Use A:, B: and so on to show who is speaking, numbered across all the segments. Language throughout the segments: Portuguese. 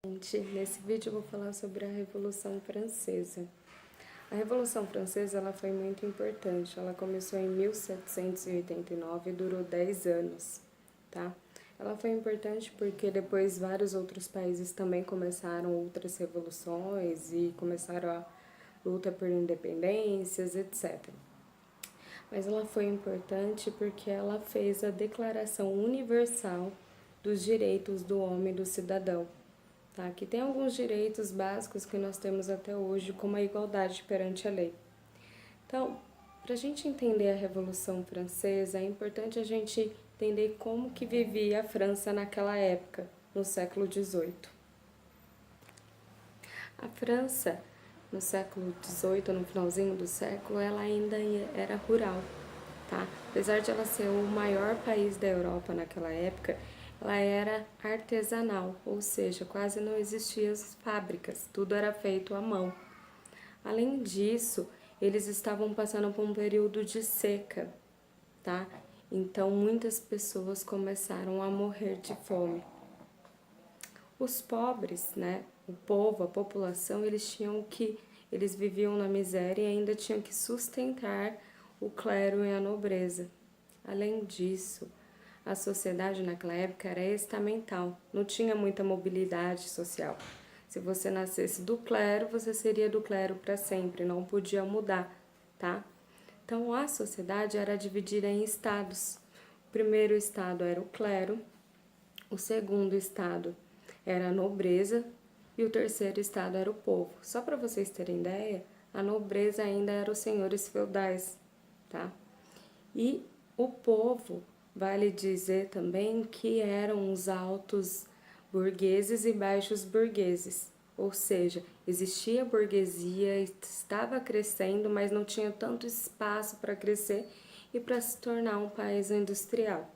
A: Nesse vídeo eu vou falar sobre a Revolução Francesa. A Revolução Francesa ela foi muito importante, ela começou em 1789 e durou 10 anos, tá? Ela foi importante porque depois vários outros países também começaram outras revoluções e começaram a luta por independências, etc. Mas ela foi importante porque ela fez a Declaração Universal dos Direitos do Homem e do Cidadão. Tá? Que tem alguns direitos básicos que nós temos até hoje, como a igualdade perante a lei. Então, para a gente entender a Revolução Francesa, é importante a gente entender como que vivia a França naquela época, no século XVIII. A França, no século XVIII, no finalzinho do século, ela ainda era rural, tá? Apesar de ela ser o maior país da Europa naquela época, ela era artesanal, ou seja, quase não existiam fábricas, tudo era feito à mão. Além disso, eles estavam passando por um período de seca, tá? Então muitas pessoas começaram a morrer de fome. Os pobres, né, o povo, a população, eles viviam na miséria e ainda tinham que sustentar o clero e a nobreza. Além disso, a sociedade naquela época era estamental, não tinha muita mobilidade social. Se você nascesse do clero, você seria do clero para sempre, não podia mudar, tá? Então a sociedade era dividida em estados. O primeiro estado era o clero, o segundo estado era a nobreza e o terceiro estado era o povo. Só para vocês terem ideia, a nobreza ainda era os senhores feudais, tá? E o povo, vale dizer também que eram os altos burgueses e baixos burgueses, ou seja, existia a burguesia, estava crescendo, mas não tinha tanto espaço para crescer e para se tornar um país industrial,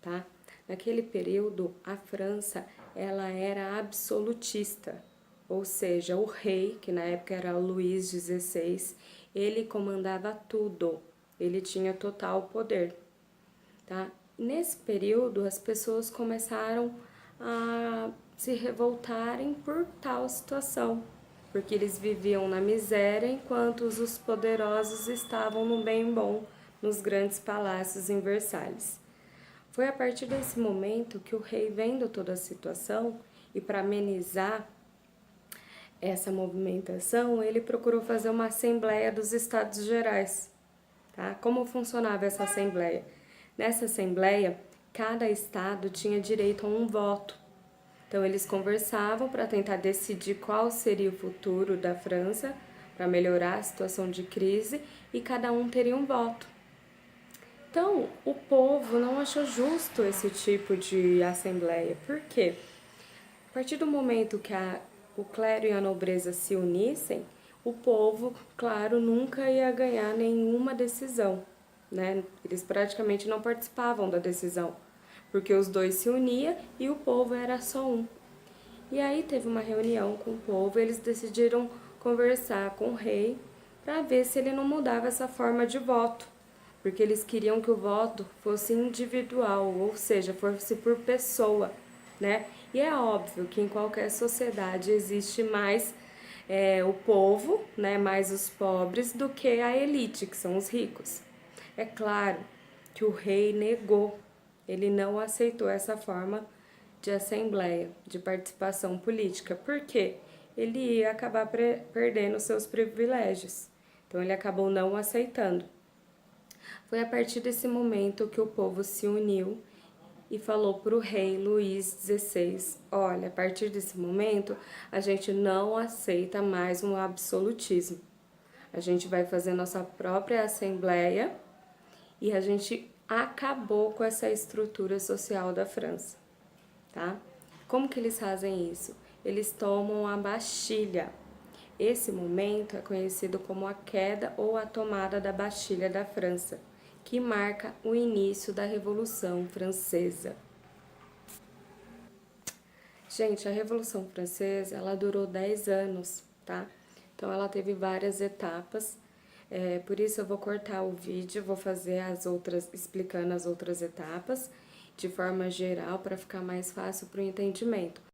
A: tá? Naquele período, a França, ela era absolutista, ou seja, o rei, que na época era Luís XVI, ele comandava tudo, ele tinha total poder, tá? Nesse período, as pessoas começaram a se revoltarem por tal situação, porque eles viviam na miséria enquanto os poderosos estavam no bem bom, nos grandes palácios em Versalhes. Foi a partir desse momento que o rei, vendo toda a situação e para amenizar essa movimentação, ele procurou fazer uma Assembleia dos Estados Gerais. Tá? Como funcionava essa Assembleia? Nessa Assembleia, cada estado tinha direito a um voto. Então, eles conversavam para tentar decidir qual seria o futuro da França, para melhorar a situação de crise, e cada um teria um voto. Então, o povo não achou justo esse tipo de assembleia. Por quê? A partir do momento que o clero e a nobreza se unissem, o povo, claro, nunca ia ganhar nenhuma decisão, né? Eles praticamente não participavam da decisão, porque os dois se uniam e o povo era só um. E aí teve uma reunião com o povo, eles decidiram conversar com o rei para ver se ele não mudava essa forma de voto, porque eles queriam que o voto fosse individual, ou seja, fosse por pessoa, né? E é óbvio que em qualquer sociedade existe mais o povo, né, mais os pobres, do que a elite, que são os ricos. É claro que o rei negou, ele não aceitou essa forma de assembleia, de participação política, porque ele ia acabar perdendo seus privilégios. Então ele acabou não aceitando. Foi a partir desse momento que o povo se uniu e falou para o rei Luís XVI, olha, a partir desse momento a gente não aceita mais um absolutismo. A gente vai fazer nossa própria assembleia e a gente acabou com essa estrutura social da França, tá? Como que eles fazem isso? Eles tomam a Bastilha. Esse momento é conhecido como a queda ou a tomada da Bastilha da França, que marca o início da Revolução Francesa. Gente, a Revolução Francesa, ela durou 10 anos, tá? Então, ela teve várias etapas, por isso eu vou cortar o vídeo, vou fazer explicando as outras etapas, de forma geral, para ficar mais fácil para o entendimento.